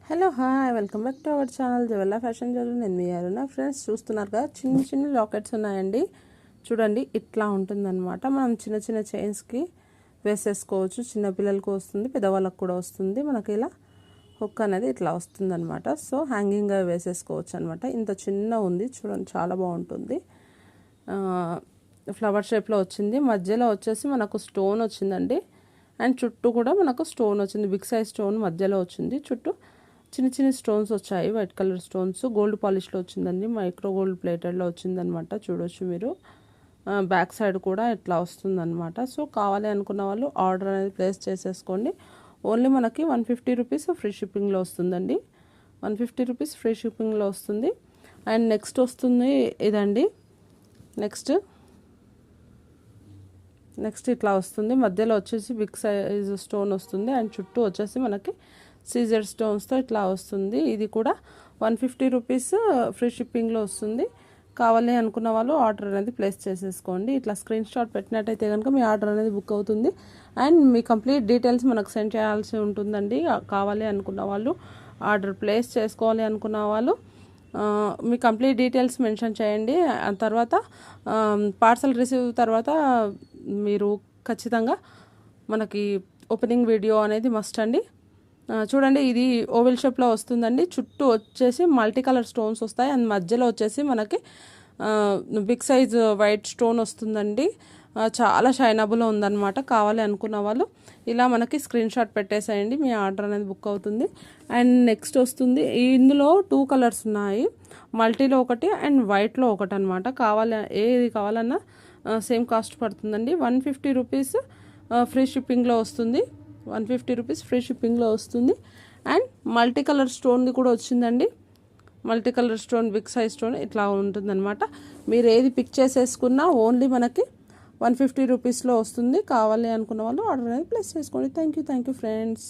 Hello hi welcome back to our channel Javella fashion jewellery. నేను మీ నా ఫ్రెండ్స్ చూస్తున్నారు కదా, చిన్న చిన్న లాకెట్స్ ఉన్నాయండి. చూడండి ఇట్లా ఉంటుందన్నమాట. మనం చిన్న చిన్న చైన్స్కి వేసేసుకోవచ్చు. చిన్నపిల్లలకు వస్తుంది, పెద్దవాళ్ళకు కూడా వస్తుంది. మనకి ఇలా హుక్ అనేది ఇట్లా వస్తుందన్నమాట. సో హ్యాంగింగ్గా వేసేసుకోవచ్చు అనమాట. ఇంత చిన్న ఉంది చూడండి, చాలా బాగుంటుంది. ఫ్లవర్ షేప్లో వచ్చింది. మధ్యలో వచ్చేసి మనకు స్టోన్ వచ్చిందండి. అండ్ చుట్టూ కూడా మనకు స్టోన్ వచ్చింది. బిగ్ సైజ్ స్టోన్ మధ్యలో వచ్చింది. చుట్టూ చిన్న చిన్న స్టోన్స్ వచ్చాయి, వైట్ కలర్ స్టోన్స్. గోల్డ్ పాలిష్లో వచ్చిందండి, మైక్రో గోల్డ్ ప్లేటెడ్లో వచ్చిందనమాట. చూడొచ్చు మీరు. బ్యాక్ సైడ్ కూడా ఇట్లా వస్తుందన్నమాట. సో కావాలి అనుకున్న వాళ్ళు ఆర్డర్ అనేది ప్లేస్ చేసేసుకోండి. ఓన్లీ మనకి 150 రూపీస్ ఫ్రీ షిప్పింగ్లో వస్తుందండి. 150 రూపీస్ ఫ్రీ షిప్పింగ్లో వస్తుంది. అండ్ నెక్స్ట్ వస్తుంది ఇదండి. నెక్స్ట్ ఇట్లా వస్తుంది. మధ్యలో వచ్చేసి బిగ్ సైజ్ స్టోన్ వస్తుంది. అండ్ చుట్టూ వచ్చేసి మనకి సీజర్ స్టోన్స్తో ఇట్లా వస్తుంది. ఇది కూడా 150 రూపీస్ ఫ్రీ షిప్పింగ్లో వస్తుంది. కావాలి అనుకున్న వాళ్ళు ఆర్డర్ అనేది ప్లేస్ చేసేసుకోండి. ఇట్లా స్క్రీన్ షాట్ పెట్టినట్టయితే కనుక మీ ఆర్డర్ అనేది బుక్ అవుతుంది. అండ్ మీ కంప్లీట్ డీటెయిల్స్ మనకు సెండ్ చేయాల్సి ఉంటుందండి. కావాలి అనుకున్న వాళ్ళు, ఆర్డర్ ప్లేస్ చేసుకోవాలి అనుకున్న వాళ్ళు మీ కంప్లీట్ డీటెయిల్స్ మెన్షన్ చేయండి. ఆ తర్వాత పార్సల్ రిసీవ్ తర్వాత మీరు ఖచ్చితంగా మనకి ఓపెనింగ్ వీడియో అనేది మస్ట్ అండి. చూడండి, ఇది ఓవెల్ షేప్లో వస్తుందండి. చుట్టూ వచ్చేసి మల్టీ కలర్ స్టోన్స్ వస్తాయి. అండ్ మధ్యలో వచ్చేసి మనకి బిగ్ సైజ్ వైట్ స్టోన్ వస్తుందండి. చాలా షైనబుల్ ఉందన్నమాట. కావాలి అనుకున్న వాళ్ళు ఇలా మనకి స్క్రీన్ షాట్ పెట్టేసేయండి, మీ ఆర్డర్ అనేది బుక్ అవుతుంది. అండ్ నెక్స్ట్ వస్తుంది, ఇందులో 2 కలర్స్ ఉన్నాయి. మల్టీలో ఒకటి అండ్ వైట్లో ఒకటి అనమాట. ఏది కావాలన్నా సేమ్ కాస్ట్ పడుతుందండి. 150 రూపీస్ ఫ్రీ షిప్పింగ్లో వస్తుంది. 150 రూపీస్ ఫ్రీ షిప్పింగ్లో వస్తుంది. అండ్ మల్టీ కలర్ స్టోన్ది కూడా వచ్చిందండి. Multi colour stone, big size stone ఇట్లా ఉంటుందన్నమాట. మీరు ఏది పిక్ చేసేసుకున్నా ఓన్లీ మనకి 150 రూపీస్లో వస్తుంది. కావాలి అనుకున్న వాళ్ళు ఆర్డర్ అనేది ప్లేస్ చేసుకోండి. Thank you friends.